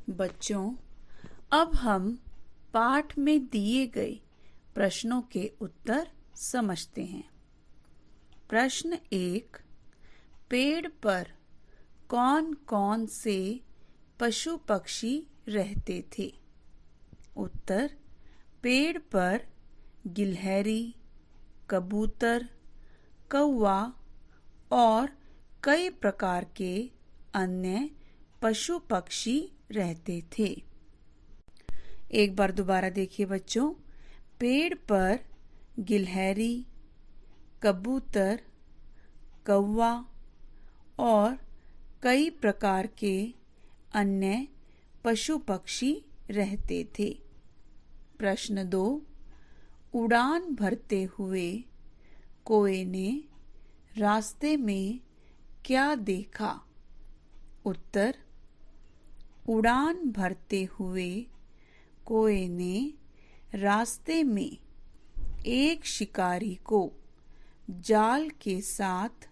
बच्चों, अब हम पाठ में दिए गए प्रश्नों के उत्तर समझते हैं। प्रश्न 1, पेड़ पर कौन कौन से पशु पक्षी रहते थे? उत्तर, पेड़ पर गिलहरी, कबूतर, कौवा और कई प्रकार के अन्य पशु पक्षी रहते थे। एक बार दोबारा देखिए बच्चों, पेड़ पर गिलहरी, कबूतर, कौवा और कई प्रकार के अन्य पशु पक्षी रहते थे। प्रश्न 2, उड़ान भरते हुए कोए ने रास्ते में क्या देखा? उत्तर, उड़ान भरते हुए कोए ने रास्ते में एक शिकारी को जाल के साथ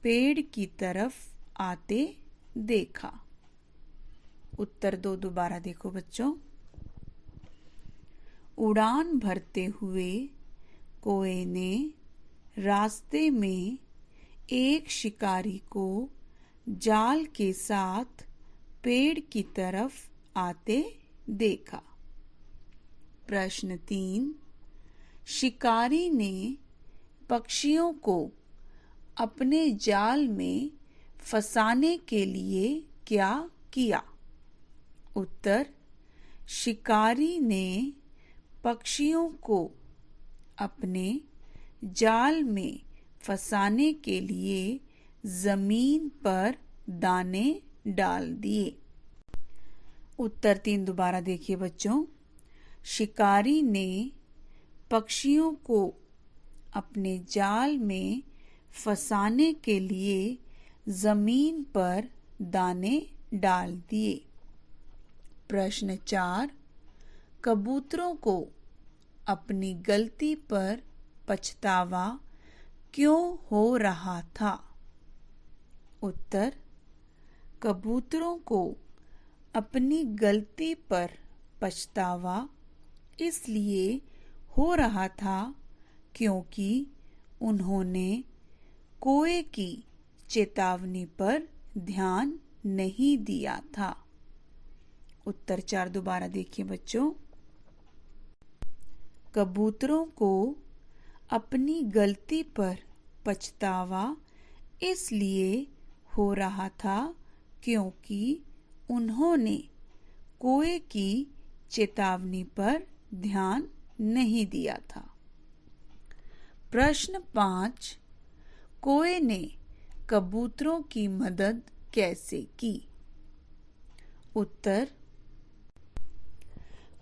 पेड़ की तरफ आते देखा। उत्तर 2 दोबारा देखो बच्चों। उड़ान भरते हुए कोए ने रास्ते में एक शिकारी को जाल के साथ पेड़ की तरफ आते देखा। प्रश्न 3, शिकारी ने पक्षियों को अपने जाल में फंसाने के लिए क्या किया? उत्तर, शिकारी ने पक्षियों को अपने जाल में फंसाने के लिए जमीन पर दाने डाल दिए। उत्तर 3 दोबारा देखिए बच्चों। शिकारी ने पक्षियों को अपने जाल में फंसाने के लिए जमीन पर दाने डाल दिए। प्रश्न 4, कबूतरों को अपनी गलती पर पछतावा क्यों हो रहा था? उत्तर, कबूतरों को अपनी गलती पर पछतावा इसलिए हो रहा था क्योंकि उन्होंने कोए की चेतावनी पर ध्यान नहीं दिया था। उत्तर 4 दोबारा देखिए बच्चों। कबूतरों को अपनी गलती पर पछतावा इसलिए हो रहा था क्योंकि उन्होंने कोए की चेतावनी पर ध्यान नहीं दिया था। प्रश्न 5, कोए ने कबूतरों की मदद कैसे की? उत्तर,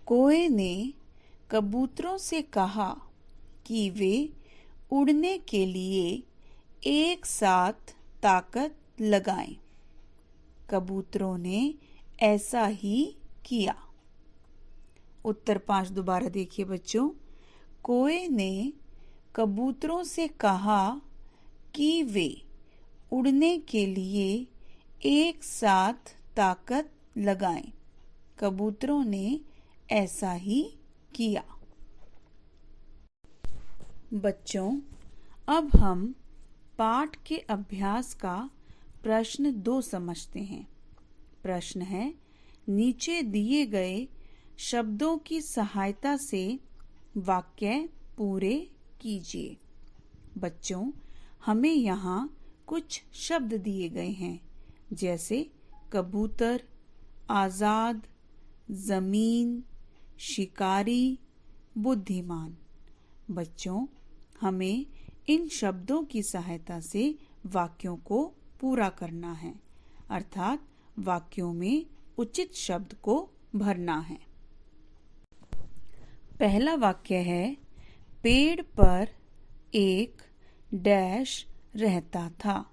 कोए ने कबूतरों से कहा कि वे उड़ने के लिए एक साथ ताकत लगाएं। कबूतरों ने ऐसा ही किया। उत्तर 5 दोबारा देखिए बच्चों। कोए ने कबूतरों से कहा कि वे उड़ने के लिए एक साथ ताकत लगाएं। कबूतरों ने ऐसा ही किया। बच्चों, अब हम पाठ के अभ्यास का प्रश्न 2 समझते हैं। प्रश्न है, नीचे दिए गए शब्दों की सहायता से वाक्य पूरे कीजिए। बच्चों, हमें यहाँ कुछ शब्द दिए गए हैं, जैसे कबूतर, आजाद, जमीन, शिकारी, बुद्धिमान। बच्चों, हमें इन शब्दों की सहायता से वाक्यों को पूरा करना है, अर्थात वाक्यों में उचित शब्द को भरना है। पहला वाक्य है, पेड़ पर एक डैश रहता था।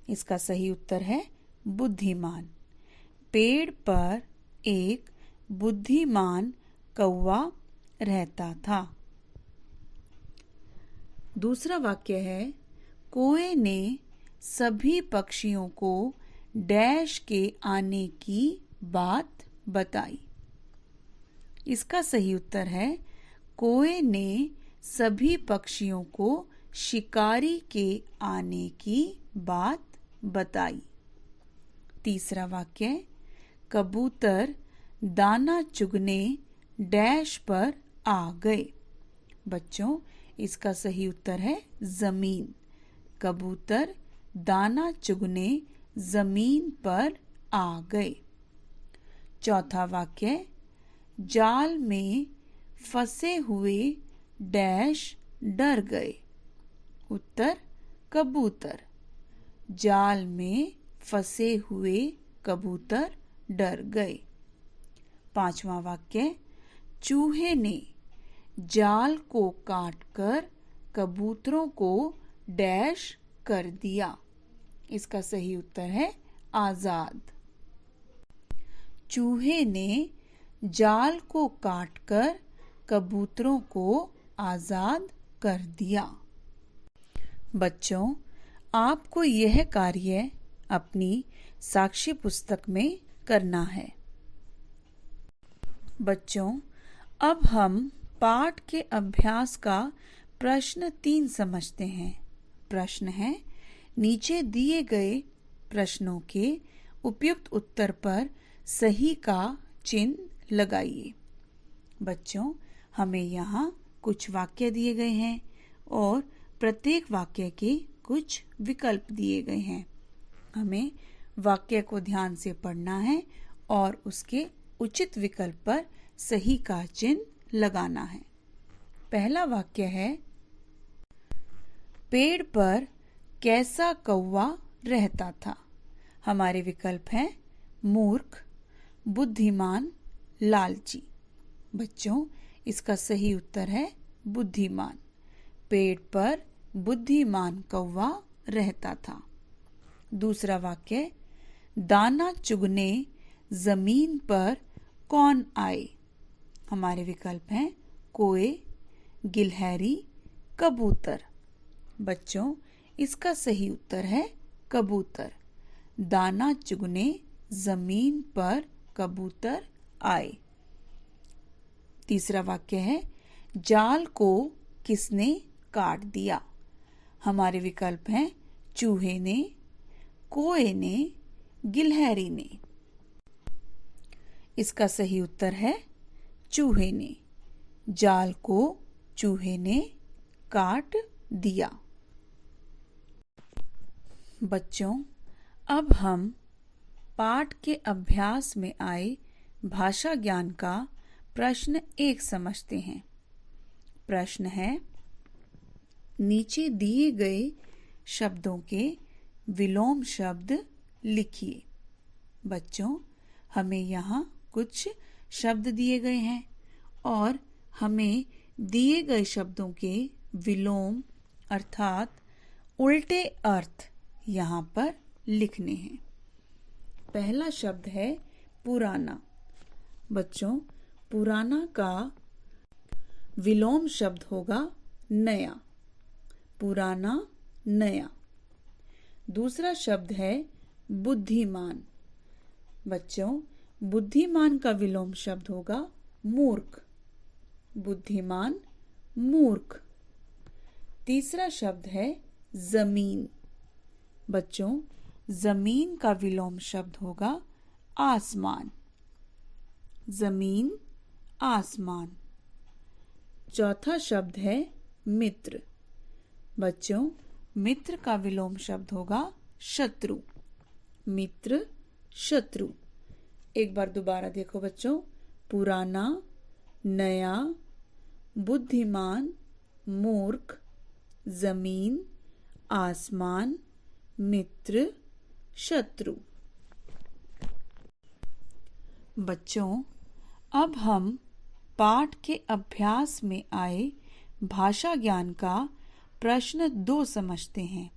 इसका सही उत्तर है बुद्धिमान। पेड़ पर एक बुद्धिमान कौवा रहता था। दूसरा वाक्य है, कोए ने सभी पक्षियों को डैश के आने की बात बताई। इसका सही उत्तर है कोए ने सभी पक्षियों को शिकारी के आने की बात बताई। तीसरा वाक्य, कबूतर दाना चुगने डैश पर आ गए। बच्चों, इसका सही उत्तर है जमीन। कबूतर दाना चुगने जमीन पर आ गए। चौथा वाक्य, जाल में फंसे हुए डैश डर गए। उत्तर, कबूतर। जाल में फंसे हुए कबूतर डर गए। पांचवा वाक्य, चूहे ने जाल को काटकर कबूतरों को डैश कर दिया। इसका सही उत्तर है आजाद। चूहे ने जाल को काटकर कबूतरों को आजाद कर दिया। बच्चों, आपको यह कार्य अपनी साक्षी पुस्तक में करना है। बच्चों, अब हम पाठ के अभ्यास का प्रश्न 3 समझते हैं। प्रश्न है, नीचे दिए गए प्रश्नों के उपयुक्त उत्तर पर सही का चिन्ह लगाइए। बच्चों, हमें यहाँ कुछ वाक्य दिए गए हैं और प्रत्येक वाक्य के कुछ विकल्प दिए गए हैं। हमें वाक्य को ध्यान से पढ़ना है और उसके उचित विकल्प पर सही का चिन्ह लगाना है। पहला वाक्य है, पेड़ पर कैसा कौवा रहता था। हमारे विकल्प हैं मूर्ख, बुद्धिमान, लालची। बच्चों, इसका सही उत्तर है बुद्धिमान। पेड़ पर बुद्धिमान कौवा रहता था। दूसरा वाक्य, दाना चुगने जमीन पर कौन आए। हमारे विकल्प हैं कोए, गिलहरी, कबूतर। बच्चों, इसका सही उत्तर है कबूतर। दाना चुगने जमीन पर कबूतर आए। तीसरा वाक्य है, जाल को किसने काट दिया। हमारे विकल्प हैं चूहे ने, कोए ने, गिलहरी ने। इसका सही उत्तर है चूहे ने। जाल को चूहे ने काट दिया। बच्चों, अब हम पाठ के अभ्यास में आए भाषा ज्ञान का प्रश्न 1 समझते हैं। प्रश्न है, नीचे दिए गए शब्दों के विलोम शब्द लिखिए। बच्चों, हमें यहाँ कुछ शब्द दिए गए हैं और हमें दिए गए शब्दों के विलोम अर्थात उल्टे अर्थ यहाँ पर लिखने हैं। पहला शब्द है पुराना। बच्चों, पुराना का विलोम शब्द होगा नया। पुराना, नया। दूसरा शब्द है बुद्धिमान। बच्चों, बुद्धिमान का विलोम शब्द होगा मूर्ख। बुद्धिमान, मूर्ख। तीसरा शब्द है जमीन। बच्चों, जमीन का विलोम शब्द होगा आसमान। जमीन, आसमान। चौथा शब्द है मित्र। बच्चों, मित्र का विलोम शब्द होगा शत्रु। मित्र, शत्रु। एक बार दोबारा देखो बच्चों, पुराना, नया, बुद्धिमान, मूर्ख, जमीन, आसमान, मित्र, शत्रु। बच्चों, अब हम पाठ के अभ्यास में आए भाषा ज्ञान का प्रश्न 2 समझते हैं।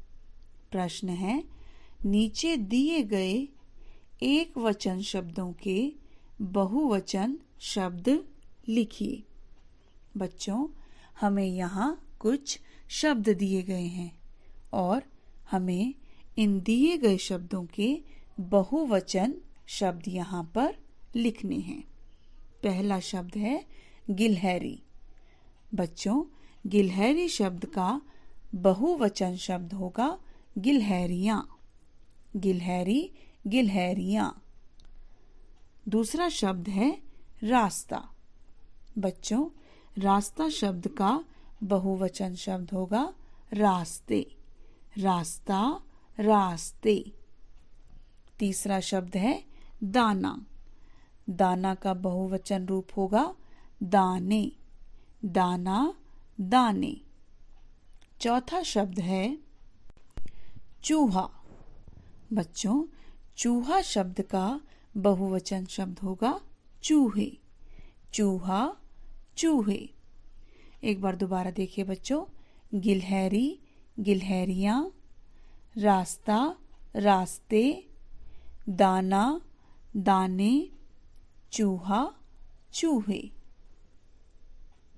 प्रश्न है, नीचे दिए गए एक वचन शब्दों के बहुवचन शब्द लिखिए। बच्चों, हमें यहाँ कुछ शब्द दिए गए हैं और हमें इन दिए गए शब्दों के बहुवचन शब्द यहाँ पर लिखने हैं। पहला शब्द है गिलहरी। बच्चों, गिलहरी शब्द का बहुवचन शब्द होगा गिलहरियां। गिलहरी, गिलहरियां। दूसरा शब्द है रास्ता। बच्चों, रास्ता शब्द का बहुवचन शब्द होगा रास्ते। रास्ता, रास्ते। तीसरा शब्द है दाना। दाना का बहुवचन रूप होगा दाने। दाना, दाने। चौथा शब्द है चूहा। बच्चों, चूहा शब्द का बहुवचन शब्द होगा चूहे। चूहा, चूहे। एक बार दोबारा देखिए बच्चों। गिलहरी, गिलहरियां। रास्ता, रास्ते। दाना, दाने। चूहा, चूहे।